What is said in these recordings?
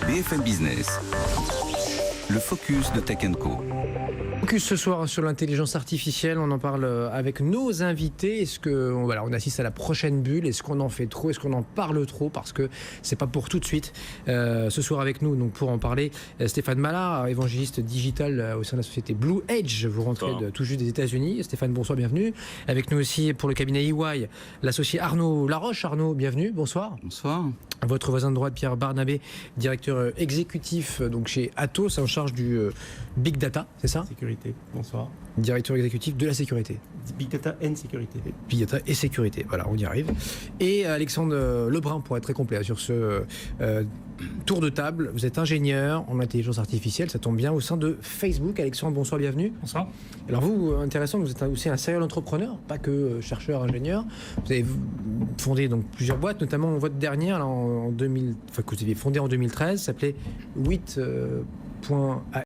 BFM Business, le focus de Tech Co. Focus ce soir sur l'intelligence artificielle, on en parle avec nos invités. Est-ce que on assiste à la prochaine bulle? Est-ce qu'on en fait trop? Est-ce qu'on en parle trop? Parce que c'est pas pour tout de suite. Ce soir avec nous, donc pour en parler, Stéphane Mallard, évangéliste digital au sein de la société Blue Edge. Vous rentrez tout juste des États-Unis. Stéphane, bonsoir, bienvenue. Avec nous aussi pour le cabinet EY, l'associé Arnaud Laroche. Arnaud, bienvenue. Bonsoir. Bonsoir. Votre voisin de droite, Pierre Barnabé, directeur exécutif donc chez Atos, en charge du Big Data, c'est ça? Sécurité, bonsoir. Directeur exécutif de la sécurité. Big Data and sécurité. Big Data et sécurité, voilà, on y arrive. Et Alexandre Lebrun, pour être très complet sur ce tour de table. Vous êtes ingénieur en intelligence artificielle, ça tombe bien, au sein de Facebook. Alexandre, bonsoir, bienvenue. Bonsoir. Alors vous, intéressant, vous êtes aussi un serial entrepreneur, pas que chercheur, ingénieur. Vous avez fondé donc plusieurs boîtes, notamment votre dernière, là, que vous avez fondée en 2013, s'appelait 8.ai.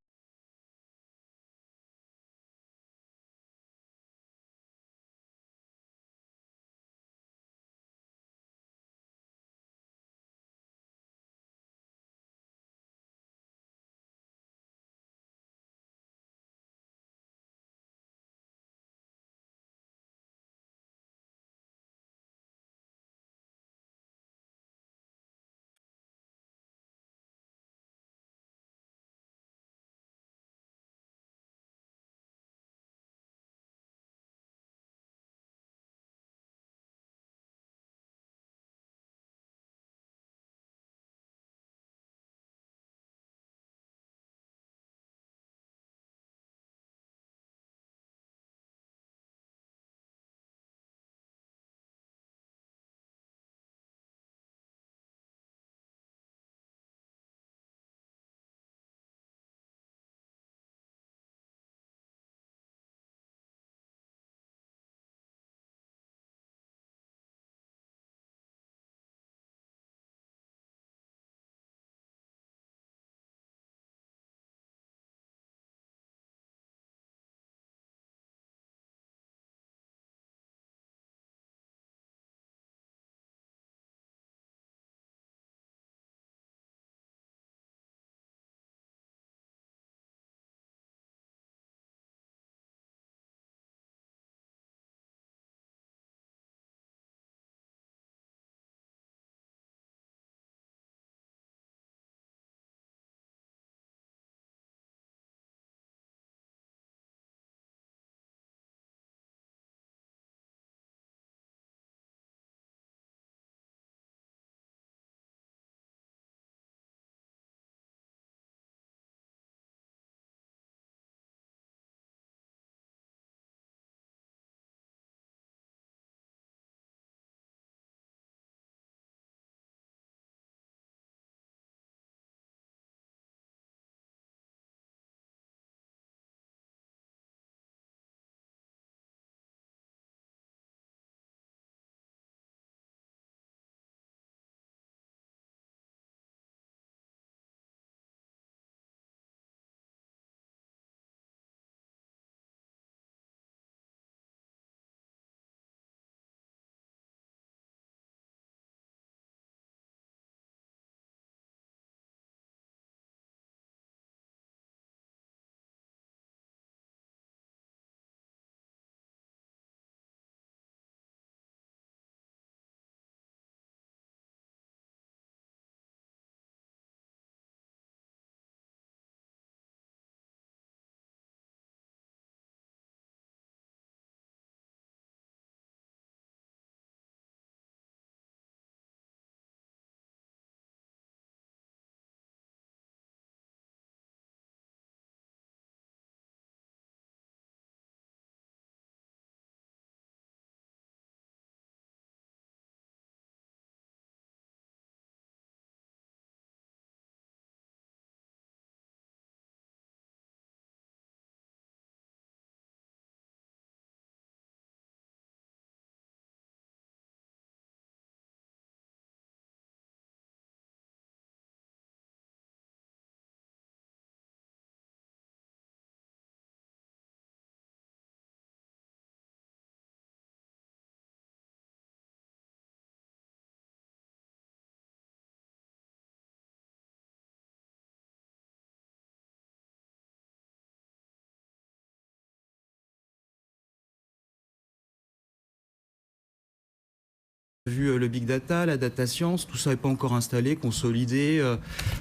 vu le big data, la data science, tout ça n'est pas encore installé, consolidé,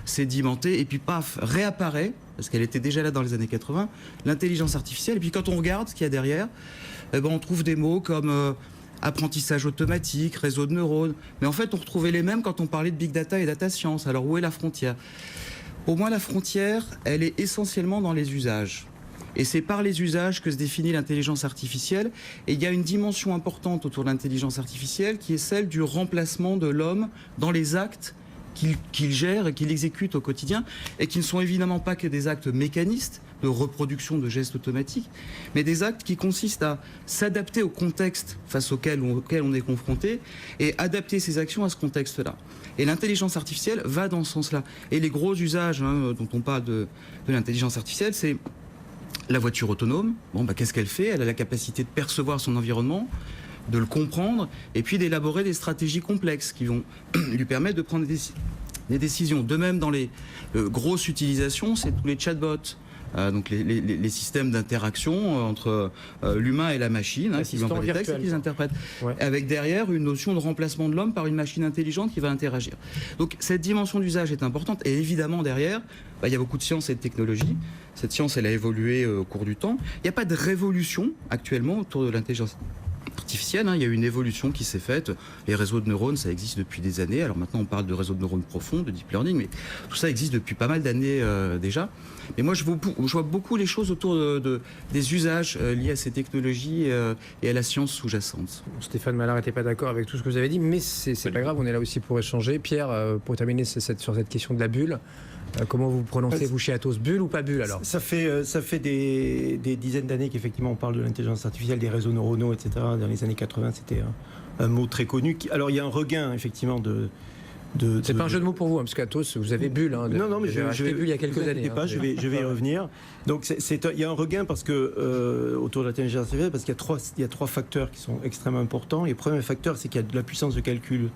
sédimenté, et puis paf, réapparaît, parce qu'elle était déjà là dans les années 80, l'intelligence artificielle. Et puis quand on regarde ce qu'il y a derrière, on trouve des mots comme apprentissage automatique, réseau de neurones. Mais en fait, on retrouvait les mêmes quand on parlait de big data et data science. Alors où est la frontière ? Pour moi, la frontière, elle est essentiellement dans les usages. Et c'est par les usages que se définit l'intelligence artificielle. Et il y a une dimension importante autour de l'intelligence artificielle qui est celle du remplacement de l'homme dans les actes qu'il gère et qu'il exécute au quotidien, et qui ne sont évidemment pas que des actes mécanistes de reproduction de gestes automatiques, mais des actes qui consistent à s'adapter au contexte face auquel on est confronté et adapter ses actions à ce contexte-là. Et l'intelligence artificielle va dans ce sens-là. Et les gros usages dont on parle de l'intelligence artificielle, c'est la voiture autonome. Qu'est-ce qu'elle fait ? Elle a la capacité de percevoir son environnement, de le comprendre, et puis d'élaborer des stratégies complexes qui vont lui permettre de prendre des décisions. De même, dans les grosses utilisations, c'est tous les chatbots. Donc les systèmes d'interaction entre l'humain et la machine, qui envoient des textes et qui les interprètent. Ouais. Avec derrière une notion de remplacement de l'homme par une machine intelligente qui va interagir. Donc cette dimension d'usage est importante, et évidemment derrière, il y a beaucoup de science et de technologie. Cette science, elle a évolué au cours du temps. Il n'y a pas de révolution actuellement autour de l'intelligence artificielle, il y a une évolution qui s'est faite. Les réseaux de neurones, ça existe depuis des années. Alors maintenant, on parle de réseaux de neurones profonds, de deep learning, mais tout ça existe depuis pas mal d'années déjà. Mais moi, je vois beaucoup les choses autour des usages liés à ces technologies et à la science sous-jacente. Stéphane Mallard n'était pas d'accord avec tout ce que vous avez dit, mais c'est pas grave, on est là aussi pour échanger. Pierre, pour terminer sur cette question de la bulle, comment vous prononcez, vous, chez Atos, bulle ou pas bulle alors ? Ça fait des dizaines d'années qu'effectivement on parle de l'intelligence artificielle, des réseaux neuronaux, etc. Dans les années 80, c'était un mot très connu. Alors il y a un regain effectivement c'est pas un jeu de mots pour vous, parce qu'Atos, vous avez bulle. Non, mais je vais bulle il y a quelques années. Je vais y revenir. Donc il y a un regain parce que autour de l'intelligence artificielle, parce qu'il y a trois facteurs qui sont extrêmement importants. Et le premier facteur, c'est qu'il y a de la puissance de calcul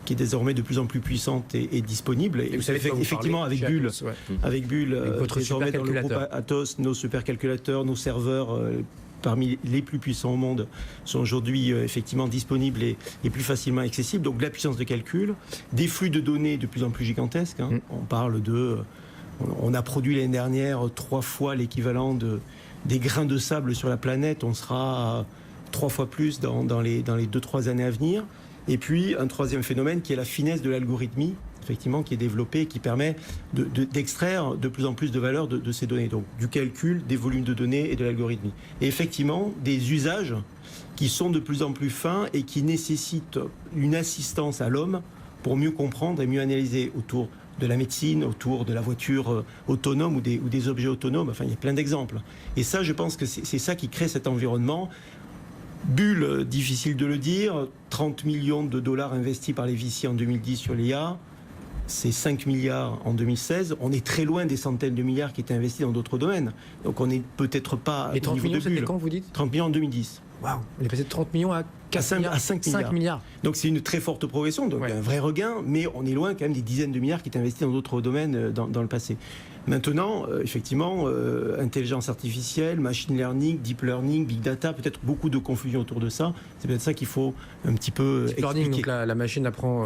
qui est désormais de plus en plus puissante et disponible. Et vous savez effectivement avec Bull, votre désormais dans le groupe Atos, nos supercalculateurs, nos serveurs. Parmi les plus puissants au monde, sont aujourd'hui effectivement disponibles et plus facilement accessibles. Donc de la puissance de calcul, des flux de données de plus en plus gigantesques. On parle on a produit l'année dernière 3 fois l'équivalent des grains de sable sur la planète. On sera 3 fois plus dans les 2-3 années à venir. Et puis un troisième phénomène qui est la finesse de l'algorithmie, effectivement, qui est développé et qui permet d'extraire de plus en plus de valeur de ces données. Donc du calcul, des volumes de données et de l'algorithmie. Et effectivement, des usages qui sont de plus en plus fins et qui nécessitent une assistance à l'homme pour mieux comprendre et mieux analyser autour de la médecine, autour de la voiture autonome ou des objets autonomes. Enfin, il y a plein d'exemples. Et ça, je pense que c'est ça qui crée cet environnement. Bulle, difficile de le dire, 30 millions de dollars investis par les VC en 2010 sur l'IA, c'est 5 milliards en 2016. On est très loin des centaines de milliards qui étaient investis dans d'autres domaines. Donc on n'est peut-être pas au niveau de Bulle. Et 30 millions, c'était quand vous dites ? 30 millions en 2010. Waouh, on est passé de 30 millions à 5 milliards. Donc c'est une très forte progression, donc un vrai regain, mais on est loin quand même des dizaines de milliards qui étaient investis dans d'autres domaines dans le passé. Maintenant, effectivement, intelligence artificielle, machine learning, deep learning, big data, peut-être beaucoup de confusion autour de ça. C'est peut-être ça qu'il faut un petit peu expliquer. Learning, donc la machine apprend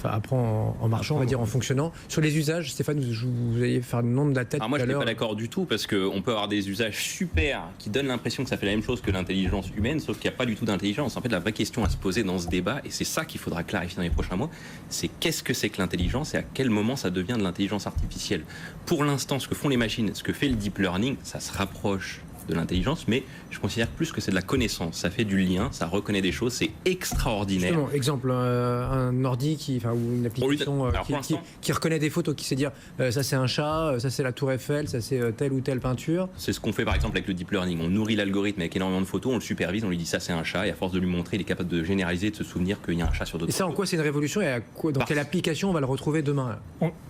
en marchant, on va dire, en fonctionnant. Sur les usages, Stéphane, vous alliez faire le nom de la tête. Alors moi, je ne suis pas d'accord du tout, parce qu'on peut avoir des usages super qui donnent l'impression que ça fait la même chose que l'intelligence humaine, sauf qu'il n'y a pas du tout d'intelligence. En fait, la vraie question à se poser dans ce débat, et c'est ça qu'il faudra clarifier dans les prochains mois, c'est qu'est-ce que c'est que l'intelligence et à quel moment ça devient de l'intelligence artificielle. Pour l'instant, ce que font les machines, ce que fait le deep learning, ça se rapproche de l'intelligence, mais je considère plus que c'est de la connaissance. Ça fait du lien, ça reconnaît des choses, c'est extraordinaire. Justement, exemple, un ordi ou une application qui reconnaît des photos, qui sait dire ça c'est un chat, ça c'est la tour Eiffel, ça c'est telle ou telle peinture. C'est ce qu'on fait par exemple avec le deep learning. On nourrit l'algorithme avec énormément de photos, on le supervise, on lui dit ça c'est un chat, et à force de lui montrer, il est capable de généraliser, de se souvenir qu'il y a un chat sur d'autres. Et ça, en quoi c'est une révolution, et dans quelle application on va le retrouver demain ?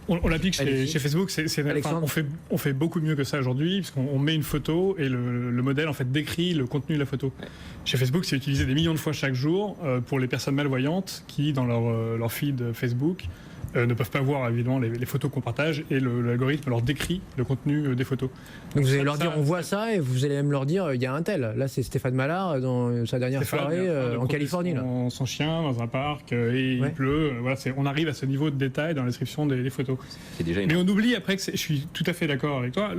On l'applique chez Facebook. On fait beaucoup mieux que ça aujourd'hui, parce qu'on met une photo et le modèle en fait décrit le contenu de la photo. Ouais. Chez Facebook, c'est utilisé des millions de fois chaque jour pour les personnes malvoyantes qui, dans leur feed Facebook, ne peuvent pas voir évidemment les photos qu'on partage et l'algorithme leur décrit le contenu des photos. Donc vous allez leur dire on voit ça et vous allez même leur dire il y a un tel. Là c'est Stéphane Mallard dans sa dernière soirée en Californie. Son chien dans un parc et il pleut. Voilà, on arrive à ce niveau de détail dans la description des photos. C'est déjà Mais on oublie après que je suis tout à fait d'accord avec toi.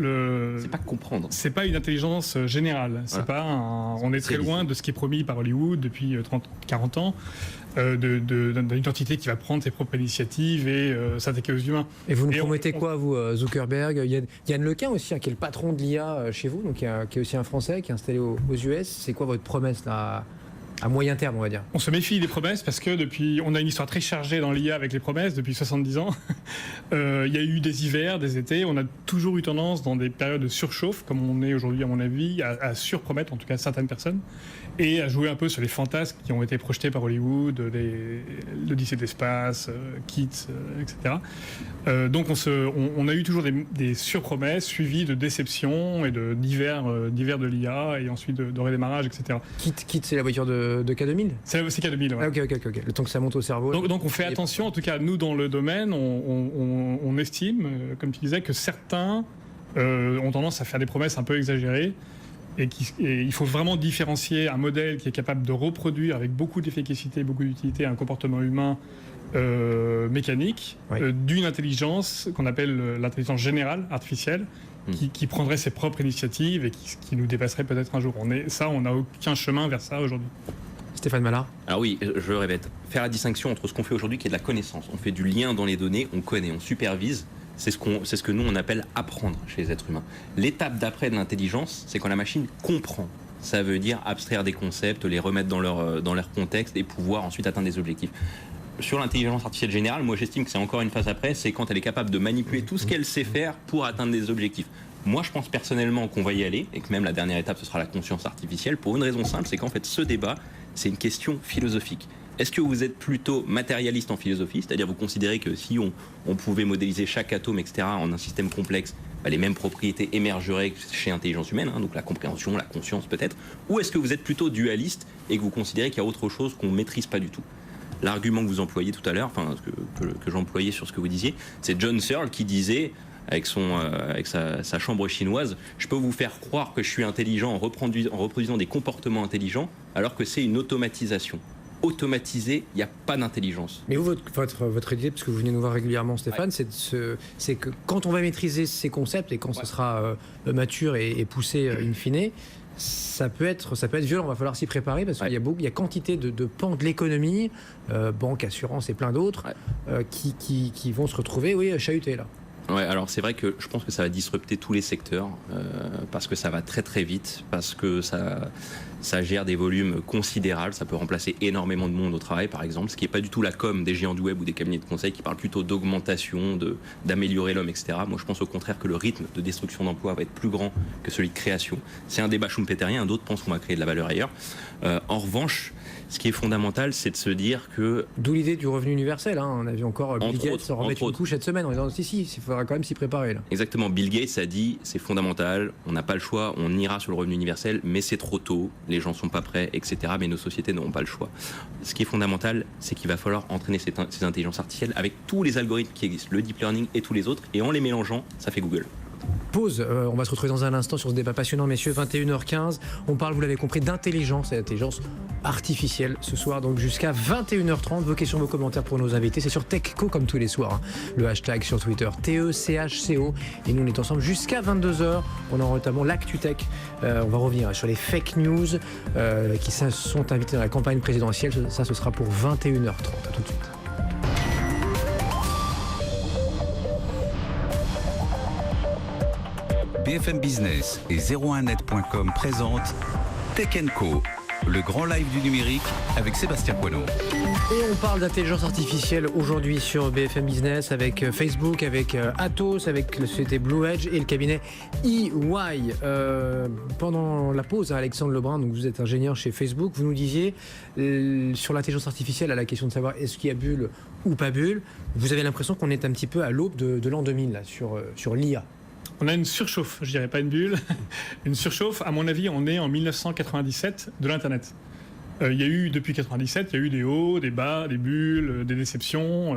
C'est pas comprendre. C'est pas une intelligence générale. C'est pas on est très loin de ce qui est promis par Hollywood depuis 30-40 ans. D'une entité qui va prendre ses propres initiatives et s'attaquer aux humains. Et vous nous promettez quoi, vous, Zuckerberg? Il y a Yann Lequin aussi, qui est le patron de l'IA chez vous, donc qui est aussi un Français, qui est installé aux US. C'est quoi votre promesse là, à moyen terme, on va dire? On se méfie des promesses parce que on a une histoire très chargée dans l'IA avec les promesses depuis 70 ans. Il y a eu des hivers, des étés. On a toujours eu tendance, dans des périodes de surchauffe, comme on est aujourd'hui à mon avis, à surpromettre, en tout cas certaines personnes, et à jouer un peu sur les fantasmes qui ont été projetés par Hollywood, l'Odyssée de l'espace, Kids, etc. Donc on a eu toujours des surpromesses suivies de déceptions et d'hivers de l'IA et ensuite de redémarrage, etc. Kids, c'est la voiture de K2000? C'est K2000, ouais. Ah, ok. Le temps que ça monte au cerveau. Donc on fait attention, en tout cas nous dans le domaine, on estime, comme tu disais, que certains ont tendance à faire des promesses un peu exagérées. Et il faut vraiment différencier un modèle qui est capable de reproduire avec beaucoup d'efficacité, beaucoup d'utilité un comportement humain mécanique, d'une intelligence qu'on appelle l'intelligence générale, artificielle, qui prendrait ses propres initiatives et qui nous dépasserait peut-être un jour. On n'a aucun chemin vers ça aujourd'hui. Stéphane Mallard. Alors oui, je le répète, faire la distinction entre ce qu'on fait aujourd'hui qui est de la connaissance. On fait du lien dans les données, on connaît, on supervise. C'est ce que nous on appelle apprendre chez les êtres humains. L'étape d'après de l'intelligence, c'est quand la machine comprend. Ça veut dire abstraire des concepts, les remettre dans leur contexte et pouvoir ensuite atteindre des objectifs. Sur l'intelligence artificielle générale, moi j'estime que c'est encore une phase après, c'est quand elle est capable de manipuler tout ce qu'elle sait faire pour atteindre des objectifs. Moi je pense personnellement qu'on va y aller et que même la dernière étape ce sera la conscience artificielle pour une raison simple, c'est qu'en fait ce débat c'est une question philosophique. Est-ce que vous êtes plutôt matérialiste en philosophie, c'est-à-dire vous considérez que si on pouvait modéliser chaque atome, etc., en un système complexe, les mêmes propriétés émergeraient chez l'intelligence humaine, donc la compréhension, la conscience peut-être, ou est-ce que vous êtes plutôt dualiste et que vous considérez qu'il y a autre chose qu'on ne maîtrise pas du tout? L'argument que vous employez tout à l'heure, que j'employais sur ce que vous disiez, c'est John Searle qui disait, avec sa chambre chinoise, je peux vous faire croire que je suis intelligent en reproduisant des comportements intelligents, alors que c'est une automatisation. Automatisé, il n'y a pas d'intelligence. Mais vous, votre idée, parce que vous venez nous voir régulièrement, Stéphane, c'est que quand on va maîtriser ces concepts et quand ce sera mature et poussé in fine, ça peut être violent. Il va falloir s'y préparer parce qu'il y a quantité de pans de l'économie, banque, assurance et plein d'autres, qui vont se retrouver chahutés là. Ouais, alors c'est vrai que je pense que ça va disrupter tous les secteurs parce que ça va très très vite, parce que ça gère des volumes considérables, ça peut remplacer énormément de monde au travail par exemple, ce qui n'est pas du tout la com des géants du web ou des cabinets de conseil qui parlent plutôt d'augmentation, d'améliorer l'homme, etc. Moi je pense au contraire que le rythme de destruction d'emplois va être plus grand que celui de création. C'est un débat schumpeterien, d'autres pensent qu'on va créer de la valeur ailleurs. En revanche, ce qui est fondamental, c'est de se dire que... D'où l'idée du revenu universel. On a vu encore Bill Gates se remettre une couche cette semaine en disant il faudra quand même s'y préparer. Là. Exactement. Bill Gates a dit c'est fondamental, on n'a pas le choix, on ira sur le revenu universel, mais c'est trop tôt, les gens sont pas prêts, etc. Mais nos sociétés n'auront pas le choix. Ce qui est fondamental, c'est qu'il va falloir entraîner ces intelligences artificielles avec tous les algorithmes qui existent, le deep learning et tous les autres, et en les mélangeant, ça fait Google. Pause, on va se retrouver dans un instant sur ce débat passionnant, messieurs, 21h15. On parle, vous l'avez compris, d'intelligence et d'intelligence artificielle ce soir, donc jusqu'à 21h30. Vos questions, vos commentaires pour nos invités, c'est sur TechCo comme tous les soirs. Le hashtag sur Twitter, TECHCO. Et nous, on est ensemble jusqu'à 22h. On a notamment l'ActuTech. On va revenir sur les fake news qui sont invités dans la campagne présidentielle. Ça, ce sera pour 21h30. À tout de suite. BFM Business et 01net.com présentent Tech & Co, le grand live du numérique avec Sébastien Poineau. Et on parle d'intelligence artificielle aujourd'hui sur BFM Business avec Facebook, avec Atos, avec la société Blue Edge et le cabinet EY. Pendant la pause, Alexandre Lebrun, donc vous êtes ingénieur chez Facebook, vous nous disiez sur l'intelligence artificielle à la question de savoir est-ce qu'il y a bulle ou pas bulle, vous avez l'impression qu'on est un petit peu à l'aube de l'an 2000 là, sur l'IA. On a une surchauffe, je dirais pas une bulle, une surchauffe. À mon avis, on est en 1997 de l'Internet. Il y a eu, depuis 97, il y a eu des hauts, des bas, des bulles, des déceptions.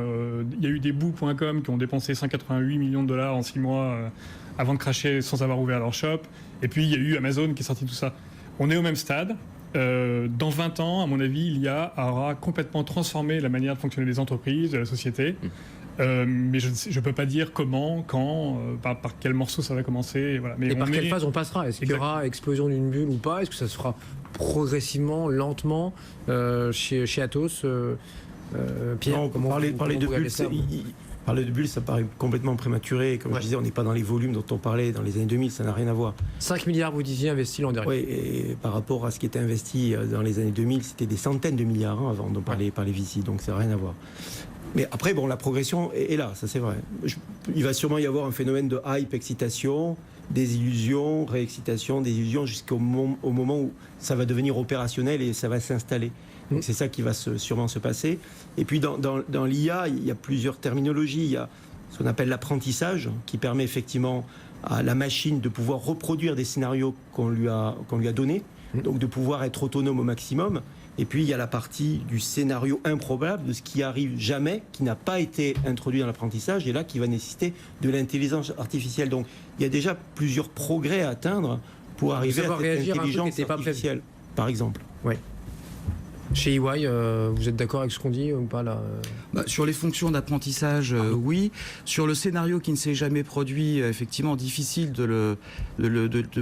Il y a eu des boo.com qui ont dépensé 188 millions de dollars en 6 mois avant de cracher sans avoir ouvert leur shop. Et puis, il y a eu Amazon qui est sorti tout ça. On est au même stade. Dans 20 ans, à mon avis, l'IA aura complètement transformé la manière de fonctionner des entreprises, de la société. Mais je ne peux pas dire comment, quand, par quel morceau ça va commencer. Voilà. Mais et par quelle phase on passera? Est-ce qu'il y Exactement. aura explosion d'une bulle ou pas? Est-ce que ça se fera progressivement, lentement chez Atos? Pierre, Non, comment parler comment de vous regardez bulles, ça, vous parler de bulles, ça paraît complètement prématuré. Comme je disais, on n'est pas dans les volumes dont on parlait dans les années 2000, ça n'a rien à voir. 5 milliards, vous disiez, investis l'an dernier. Oui, et par rapport à ce qui était investi dans les années 2000, c'était des centaines de milliards avant par les VC, donc ça n'a rien à voir. Mais après, bon, la progression est là, ça c'est vrai. Il va sûrement y avoir un phénomène de hype, excitation, désillusion, réexcitation, désillusion, jusqu'au moment où ça va devenir opérationnel et ça va s'installer. Donc c'est ça qui va sûrement se passer. Et puis dans l'IA, il y a plusieurs terminologies. Il y a ce qu'on appelle l'apprentissage, qui permet effectivement à la machine de pouvoir reproduire des scénarios qu'on lui a donnés, donc de pouvoir être autonome au maximum. Et puis il y a la partie du scénario improbable, de ce qui arrive jamais, qui n'a pas été introduit dans l'apprentissage, et là qui va nécessiter de l'intelligence artificielle. Donc il y a déjà plusieurs progrès à atteindre pour arriver à cette intelligence artificielle, par exemple. Oui. Chez EY, vous êtes d'accord avec ce qu'on dit ou pas là? Sur les fonctions d'apprentissage, oui. Sur le scénario qui ne s'est jamais produit, effectivement, difficile de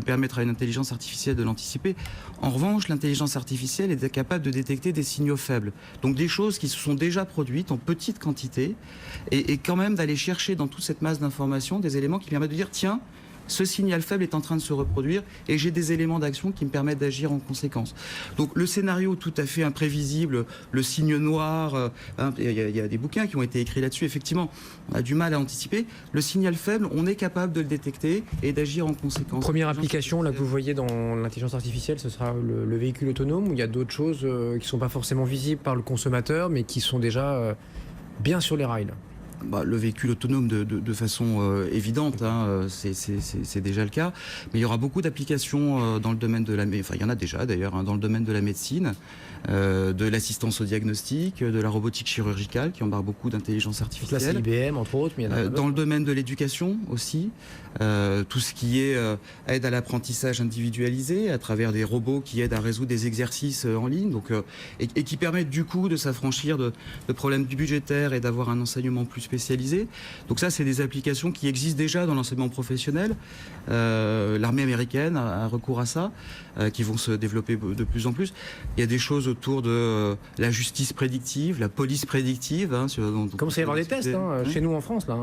permettre à une intelligence artificielle de l'anticiper. En revanche, l'intelligence artificielle est capable de détecter des signaux faibles. Donc des choses qui se sont déjà produites en petite quantité et quand même d'aller chercher dans toute cette masse d'informations des éléments qui permettent de dire, tiens, ce signal faible est en train de se reproduire et j'ai des éléments d'action qui me permettent d'agir en conséquence. Donc le scénario tout à fait imprévisible, le signe noir, il y a des bouquins qui ont été écrits là-dessus, effectivement, on a du mal à anticiper. Le signal faible, on est capable de le détecter et d'agir en conséquence. Première application là, que vous voyez dans l'intelligence artificielle, ce sera le véhicule autonome, où il y a d'autres choses qui ne sont pas forcément visibles par le consommateur, mais qui sont déjà bien sur les rails là. Le véhicule autonome de façon évidente, c'est déjà le cas. Mais il y aura beaucoup d'applications dans le domaine de il y en a déjà d'ailleurs, dans le domaine de la médecine, de l'assistance au diagnostic, de la robotique chirurgicale qui embarque beaucoup d'intelligence artificielle. Là, c'est IBM entre autres, mais il y en a dans le domaine de l'éducation aussi, tout ce qui est aide à l'apprentissage individualisé à travers des robots qui aident à résoudre des exercices en ligne, donc, et qui permettent du coup de s'affranchir de problèmes budgétaires et d'avoir un enseignement plus spécialisé. Donc ça, c'est des applications qui existent déjà dans l'enseignement professionnel. L'armée américaine a recours à ça, qui vont se développer de plus en plus. Il y a des choses autour de la justice prédictive, la police prédictive. Comme ça, il y avoir des tests chez nous en France, là,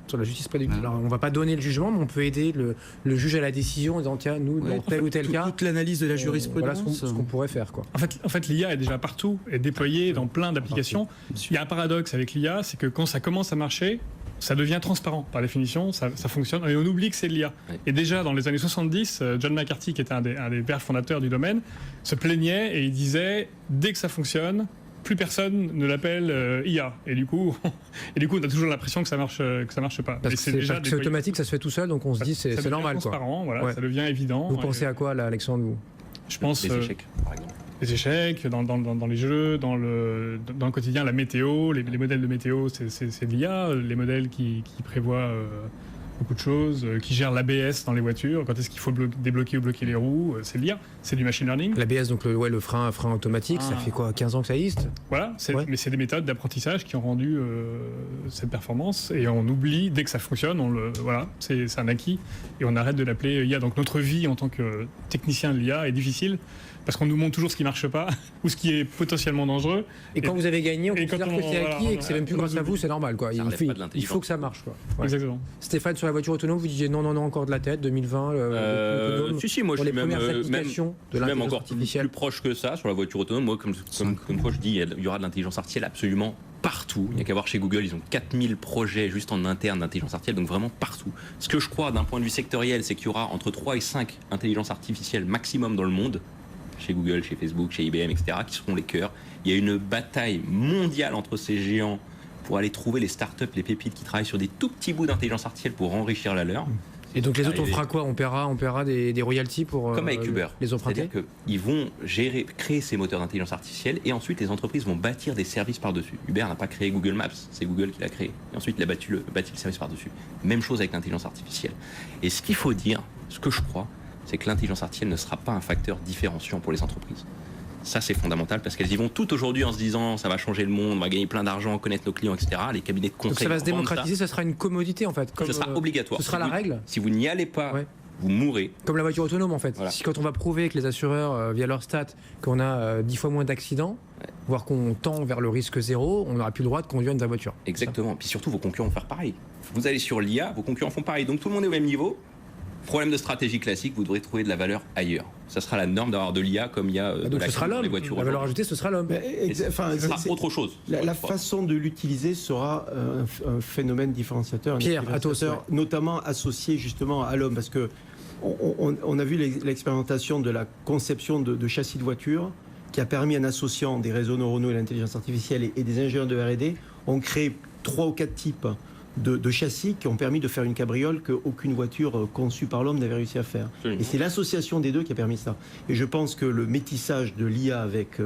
sur la justice prédictive. Alors, on ne va pas donner le jugement, mais on peut aider le juge à la décision en disant, tiens, nous, dans tel ou tel cas... Toute l'analyse de la jurisprudence. Voilà ce qu'on pourrait faire, quoi. En fait, l'IA est déjà partout, est déployée dans plein d'applications. Il y a un paradoxe avec l'IA, c'est que quand ça commence à marcher, ça devient transparent par définition, ça fonctionne, et on oublie que c'est de l'IA. Oui. Et déjà dans les années 70, John McCarthy, qui était un des pères fondateurs du domaine, se plaignait et il disait, dès que ça fonctionne, plus personne ne l'appelle IA. Et du coup, on a toujours l'impression que ça marche pas. Parce que c'est automatique, ça se fait tout seul, donc on se dit c'est normal, quoi. Transparent, voilà, ça devient évident. Vous pensez à quoi là, Alexandre, vous? Je pense les échecs, par exemple. Les échecs, dans les jeux, dans le quotidien, la météo, les modèles de météo, c'est de l'IA, les modèles qui prévoient beaucoup de choses, qui gèrent l'ABS dans les voitures, quand est-ce qu'il faut débloquer ou bloquer les roues, c'est de l'IA, c'est du machine learning. L'ABS, donc le frein automatique, ça fait quoi, 15 ans que ça existe? Voilà, mais c'est des méthodes d'apprentissage qui ont rendu cette performance, et on oublie, dès que ça fonctionne, voilà, c'est un acquis, et on arrête de l'appeler IA. Donc notre vie en tant que technicien de l'IA est difficile, parce qu'on nous montre toujours ce qui ne marche pas ou ce qui est potentiellement dangereux. Et quand vous avez gagné, on considère que c'est acquis et que c'est même plus grâce à vous, c'est normal, quoi. Il faut que ça marche, quoi. Ouais. Exactement. Stéphane, sur la voiture autonome, vous disiez non, encore de la tête, 2020. Si, moi je suis même encore plus proche que ça sur la voiture autonome. Moi, comme quoi je dis, il y aura de l'intelligence artificielle absolument partout. Il n'y a qu'à voir chez Google, ils ont 4000 projets juste en interne d'intelligence artificielle, donc vraiment partout. Ce que je crois d'un point de vue sectoriel, c'est qu'il y aura entre 3 et 5 intelligences artificielles maximum dans le monde, chez Google, chez Facebook, chez IBM, etc., qui seront les cœurs. Il y a une bataille mondiale entre ces géants pour aller trouver les startups, les pépites qui travaillent sur des tout petits bouts d'intelligence artificielle pour enrichir la leur. Et donc les autres, on fera quoi? On paiera des royalties pour Comme avec Uber. les emprunter? C'est-à-dire qu'ils vont créer ces moteurs d'intelligence artificielle et ensuite les entreprises vont bâtir des services par-dessus. Uber n'a pas créé Google Maps, c'est Google qui l'a créé. Et ensuite, il a bâti le service par-dessus. Même chose avec l'intelligence artificielle. Et ce qu'il faut dire, ce que je crois, c'est que l'intelligence artificielle ne sera pas un facteur différenciant pour les entreprises. Ça, c'est fondamental parce qu'elles y vont toutes aujourd'hui en se disant ça va changer le monde, on va gagner plein d'argent, connaître nos clients, etc. Les cabinets de conseil. Donc ça va se démocratiser, ça sera une commodité en fait. Ce sera obligatoire. Ce sera la règle. Si vous n'y allez pas, vous mourrez. Comme la voiture autonome en fait. Voilà. Si quand on va prouver que les assureurs, via leur stats, qu'on a 10 fois moins d'accidents, voire qu'on tend vers le risque zéro, on n'aura plus le droit de conduire une vraie voiture. Exactement. Puis surtout, vos concurrents vont faire pareil. Vous allez sur l'IA, vos concurrents font pareil. Donc tout le monde est au même niveau. Problème de stratégie classique, vous devrez trouver de la valeur ailleurs. Ça sera la norme d'avoir de l'IA comme il y a de donc la ce sera dans les l'homme. voitures. La valeur ajoutée, ce sera l'homme. Enfin, Ce sera autre chose. La façon de l'utiliser sera un phénomène différenciateur, Pierre, Athos, notamment associé justement à l'homme, parce que on a vu l'expérimentation de la conception de châssis de voiture qui a permis, en associant des réseaux neuronaux et l'intelligence artificielle et des ingénieurs de R&D, on crée 3 ou 4 types de châssis qui ont permis de faire une cabriole qu'aucune voiture conçue par l'homme n'avait réussi à faire. Absolument. Et c'est l'association des deux qui a permis ça. Et je pense que le métissage de l'IA avec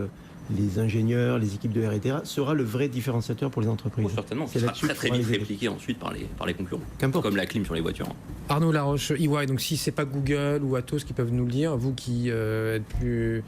les ingénieurs, les équipes de R&D sera le vrai différenciateur pour les entreprises. Oh, certainement. C'est Ça sera là-dessus très qu'il très faudra vite les aider. répliqué ensuite par les concurrents. Qu'importe. Comme la clim sur les voitures. Arnaud Laroche, EY, donc si c'est pas Google ou Atos qui peuvent nous le dire, vous qui êtes plus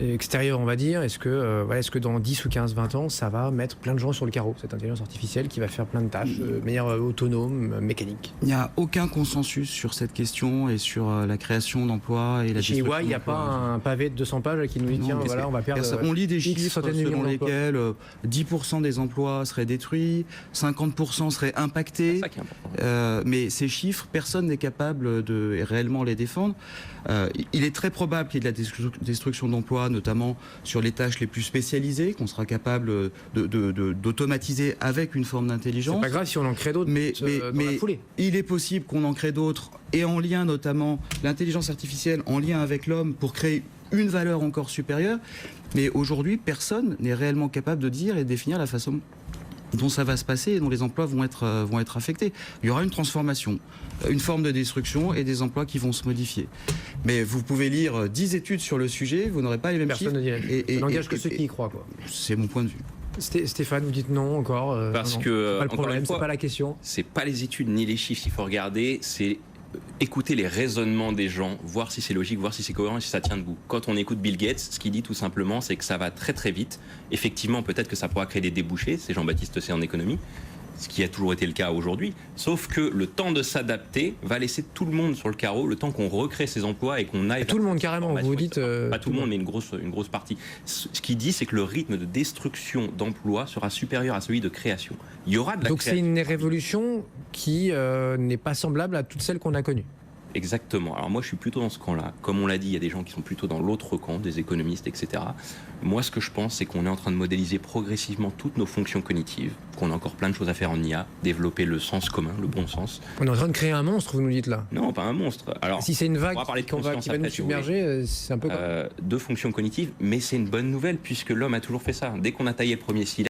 extérieur, on va dire, est-ce que dans 10 ou 15, 20 ans, ça va mettre plein de gens sur le carreau, cette intelligence artificielle qui va faire plein de tâches, de manière autonome, mécanique? Il n'y a aucun consensus sur cette question et sur la création d'emplois et la Chez destruction EY, il n'y a d'emplois. pas un pavé de 200 pages qui nous dit, Non, tiens, mais voilà, on va perdre... On lit des X chiffres centaines de selon millions d'emplois. lesquels 10% des emplois seraient détruits, 50% seraient C'est impactés. ça qui est important. Mais ces chiffres, personne n'est capable de réellement les défendre. Il est très probable qu'il y ait de la destruction d'emplois, notamment sur les tâches les plus spécialisées, qu'on sera capable d'automatiser avec une forme C'est d'intelligence. pas grave si on en crée d'autres dans la foulée. Il est possible qu'on en crée d'autres, et en lien notamment, l'intelligence artificielle en lien avec l'homme pour créer une valeur encore supérieure. Mais aujourd'hui, personne n'est réellement capable de dire et de définir la façon dont ça va se passer et dont les emplois vont être affectés. Il y aura une transformation, une forme de destruction et des emplois qui vont se modifier. Mais vous pouvez lire 10 études sur le sujet, vous n'aurez pas les mêmes Personne ne chiffres. dit. Ça n'engage que ceux qui y croient, quoi. C'est mon point de vue. Stéphane, vous dites non encore. Parce non. que, C'est pas le encore problème, une fois, c'est pas la question. C'est pas les études ni les chiffres qu'il faut regarder, c'est écouter les raisonnements des gens, voir si c'est logique, voir si c'est cohérent et si ça tient debout. Quand on écoute Bill Gates, ce qu'il dit tout simplement, c'est que ça va très très vite. Effectivement, peut-être que ça pourra créer des débouchés, c'est Jean-Baptiste C en économie, ce qui a toujours été le cas aujourd'hui, sauf que le temps de s'adapter va laisser tout le monde sur le carreau, le temps qu'on recrée ces emplois et qu'on aille... Tout le monde, carrément, vous dites... Pas tout le monde, mais une grosse partie. Ce qu'il dit, c'est que le rythme de destruction d'emplois sera supérieur à celui de création. Il y aura de la Donc c'est création. une révolution qui n'est pas semblable à toutes celles qu'on a connues. Exactement. Alors moi, je suis plutôt dans ce camp-là. Comme on l'a dit, il y a des gens qui sont plutôt dans l'autre camp, des économistes, etc. Moi, ce que je pense, c'est qu'on est en train de modéliser progressivement toutes nos fonctions cognitives, qu'on a encore plein de choses à faire en IA, développer le sens commun, le bon sens. On est en train de créer un monstre, vous nous dites là. Non, pas un monstre. Alors, Si c'est une vague on va parler de qui va conscience nous après, si vous submerger, c'est un peu comme... de fonctions cognitives, mais c'est une bonne nouvelle puisque l'homme a toujours fait ça. Dès qu'on a taillé le premier cylindre,